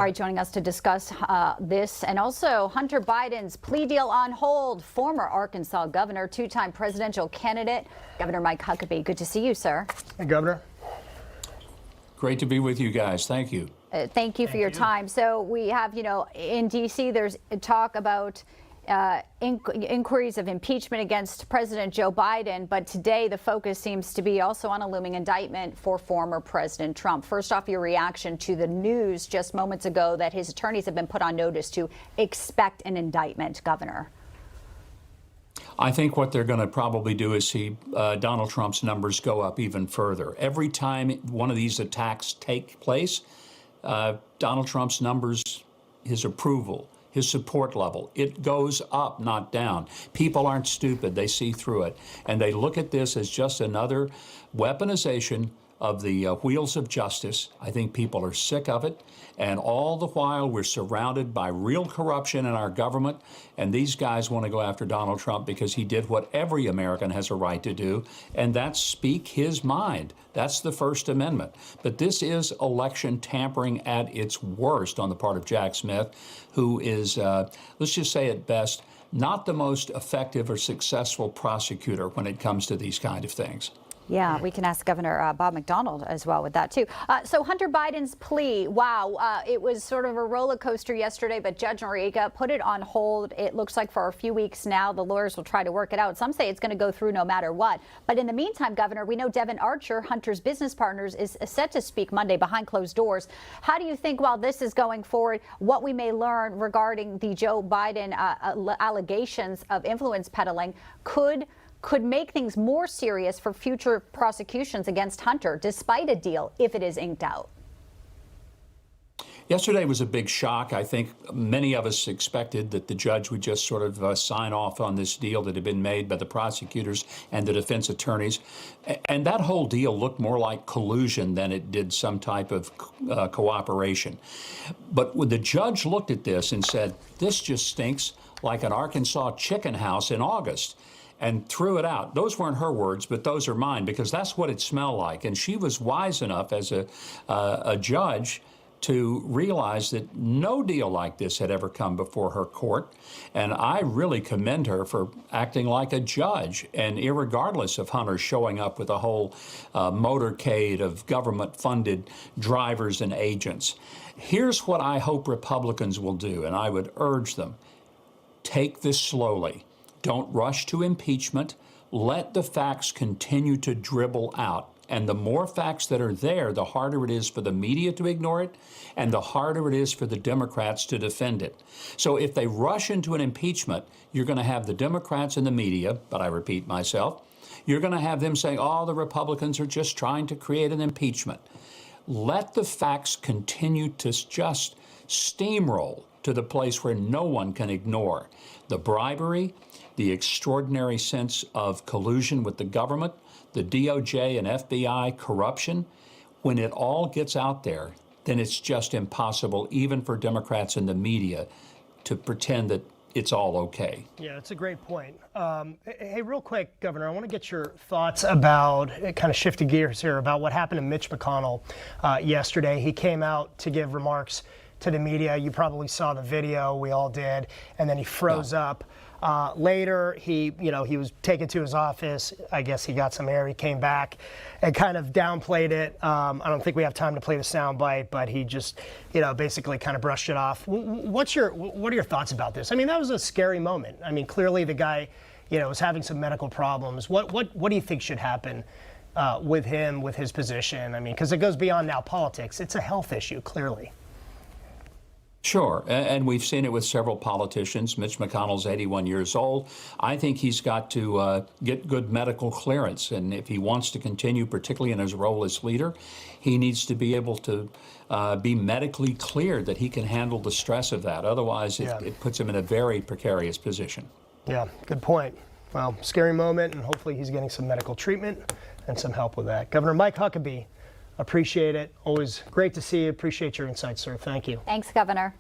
All right, joining us to discuss this and also Hunter Biden's plea deal on hold, former Arkansas governor, two-time presidential candidate, Governor Mike Huckabee. Good to see you, sir. Hey, Governor. Great to be with you guys. Thank you. Thank you for your time. So we have, in D.C., there's talk about inquiries of impeachment against President Joe Biden, but today the focus seems to be also on a looming indictment for former President Trump. First off, your reaction to the news just moments ago that his attorneys have been put on notice to expect an indictment, Governor. I think what they're going to probably do is see Donald Trump's numbers go up even further. Every time one of these attacks take place, Donald Trump's numbers, his approval, his support level, it goes up, not down. People aren't stupid. They see through it. And they look at this as just another weaponization of the wheels of justice. I think people are sick of it. And all the while, we're surrounded by real corruption in our government. And these guys want to go after Donald Trump because he did what every American has a right to do, and that's speak his mind. That's the First Amendment. But this is election tampering at its worst on the part of Jack Smith, who is, let's just say it best, not the most effective or successful prosecutor when it comes to these kind of things. Yeah, we can ask Governor Bob McDonnell as well with that, too. So Hunter Biden's plea, wow, it was sort of a roller coaster yesterday, but Judge Noriega put it on hold. It looks like for a few weeks now, the lawyers will try to work it out. Some say it's going to go through no matter what. But in the meantime, Governor, we know Devin Archer, Hunter's business partners, is set to speak Monday behind closed doors. How do you think, while this is going forward, what we may learn regarding the Joe Biden allegations of influence peddling could make things more serious for future prosecutions against Hunter, despite a deal, if it is inked out? Yesterday was a big shock. I think many of us expected that the judge would just sort of sign off on this deal that had been made by the prosecutors and the defense attorneys. And that whole deal looked more like collusion than it did some type of cooperation. But when the judge looked at this and said, this just stinks like an Arkansas chicken house in August, and threw it out. Those weren't her words, but those are mine, because that's what it smelled like. And she was wise enough as a judge to realize that no deal like this had ever come before her court. And I really commend her for acting like a judge. And irregardless of Hunter showing up with a whole motorcade of government-funded drivers and agents, here's what I hope Republicans will do, and I would urge them. Take this slowly. Don't rush to impeachment. Let the facts continue to dribble out. And the more facts that are there, the harder it is for the media to ignore it, and the harder it is for the Democrats to defend it. So if they rush into an impeachment, you're going to have the Democrats and the media, but I repeat myself, you're going to have them saying, oh, the Republicans are just trying to create an impeachment. Let the facts continue to just steamroll to the place where no one can ignore the bribery, the extraordinary sense of collusion with the government, the DOJ and FBI corruption. When it all gets out there, then it's just impossible, even for Democrats and the media, to pretend that it's all okay. Yeah, that's a great point. Hey, real quick, Governor, I want to get your thoughts about, kind of shifting gears here, about what happened to Mitch McConnell yesterday. He came out to give remarks to the media. You probably saw the video, we all did, and then he froze up. Later, he was taken to his office. I guess he got some air. He came back and kind of downplayed it. I don't think we have time to play the soundbite, but he just, basically kind of brushed it off. What are your thoughts about this? I mean, that was a scary moment. I mean, clearly the guy, was having some medical problems. What do you think should happen with him, with his position? I mean, because it goes beyond now politics. It's a health issue, clearly. Sure, and we've seen it with several politicians. Mitch McConnell's 81 years old. I think he's got to get good medical clearance, and if he wants to continue, particularly in his role as leader, he needs to be able to be medically cleared that he can handle the stress of that. Otherwise, it puts him in a very precarious position. Yeah, good point. Well, scary moment, and hopefully he's getting some medical treatment and some help with that. Governor Mike Huckabee, appreciate it. Always great to see you. Appreciate your insights, sir. Thank you. Thanks, Governor.